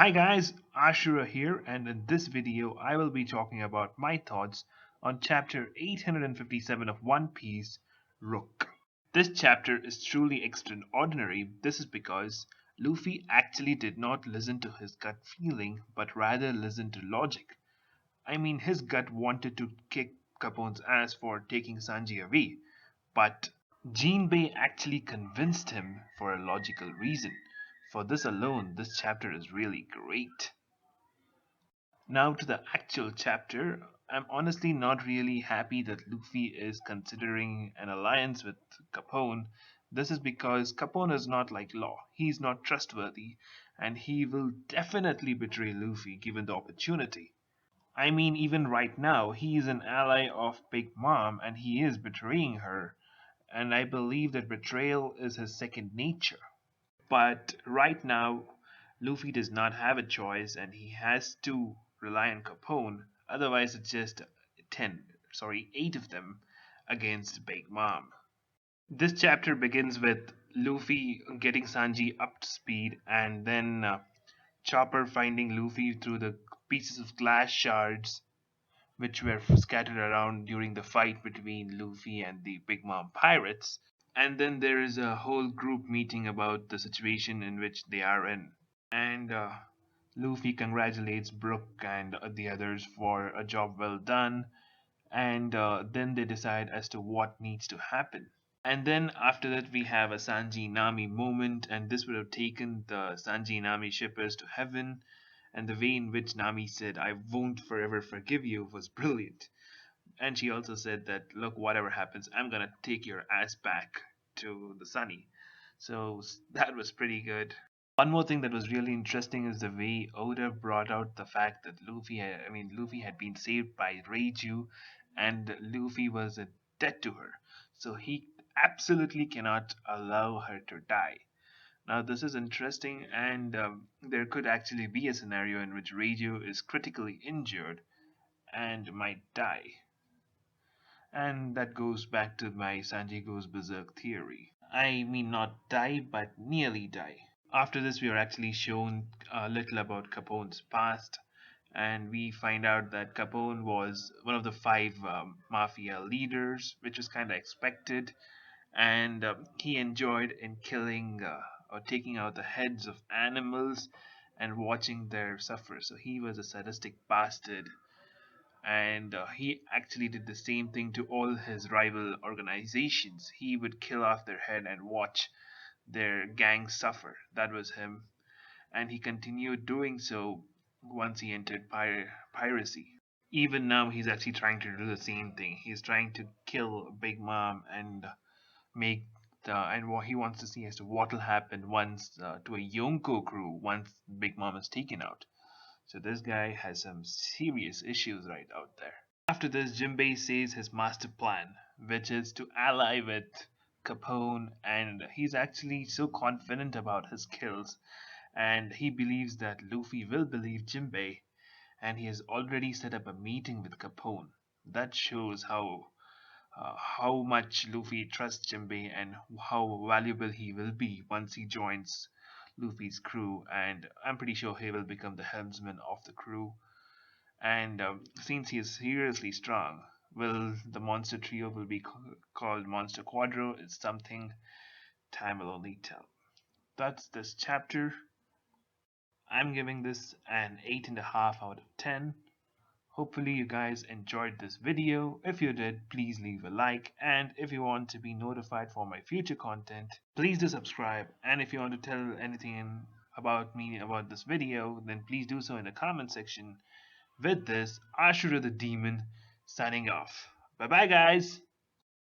Hi guys, Ashura here, and in this video I will be talking about my thoughts on chapter 857 of One Piece, Rook. This chapter is truly extraordinary. This is because Luffy actually did not listen to his gut feeling, but rather listened to logic. I mean, his gut wanted to kick Capone's ass for taking Sanji away, but Jinbei actually convinced him for a logical reason. For this alone, this chapter is really great. Now to the actual chapter. I'm honestly not really happy that Luffy is considering an alliance with Capone. This is because Capone is not like Law. He's not trustworthy, and he will definitely betray Luffy given the opportunity. I mean, even right now, he is an ally of Big Mom and he is betraying her. And I believe that betrayal is his second nature. But right now, Luffy does not have a choice and he has to rely on Capone. Otherwise, it's just 8 of them against Big Mom. This chapter begins with Luffy getting Sanji up to speed and then Chopper finding Luffy through the pieces of glass shards which were scattered around during the fight between Luffy and the Big Mom pirates. And then there is a whole group meeting about the situation in which they are in. And Luffy congratulates Brook and the others for a job well done. And then they decide as to what needs to happen. And then after that, we have a Sanji Nami moment, and this would have taken the Sanji Nami shippers to heaven. And the way in which Nami said, "I won't forever forgive you," was brilliant. And she also said that, "Look, whatever happens, I'm gonna take your ass back to the Sunny." So that was pretty good. One more thing that was really interesting is the way Oda brought out the fact that Luffy had been saved by Reiju, and Luffy was a debt to her, so he absolutely cannot allow her to die. Now this is interesting, and there could actually be a scenario in which Reiju is critically injured and might die. And that goes back to my Sanji goes berserk theory. I mean, not die, but nearly die. After this, we are actually shown a little about Capone's past, and we find out that Capone was one of the five mafia leaders, which was kind of expected, and he enjoyed in killing or taking out the heads of animals and watching their suffer. So he was a sadistic bastard, and he actually did the same thing to all his rival organizations. He would kill off their head and watch their gang suffer. That was him, and he continued doing so once he entered piracy. Even now, he's actually trying to do the same thing. He's trying to kill Big Mom and make and what he wants to see as to what will happen once to a Yonko crew once Big Mom is taken out. So this guy has some serious issues right out there. After this, Jinbei says his master plan, which is to ally with Capone, and he's actually so confident about his skills, and he believes that Luffy will believe Jinbei, and he has already set up a meeting with Capone. That shows how much Luffy trusts Jinbei and how valuable he will be once he joins Luffy's crew, and I'm pretty sure he will become the helmsman of the crew. And since he is seriously strong, will the monster trio will be called Monster Quadro is something time will only tell. That's this chapter. I'm giving this an 8.5 out of 10. Hopefully you guys enjoyed this video. If you did, please leave a like, and if you want to be notified for my future content, please do subscribe. And if you want to tell anything about me about this video, then please do so in the comment section. With this, Ashura the Demon signing off. Bye bye guys!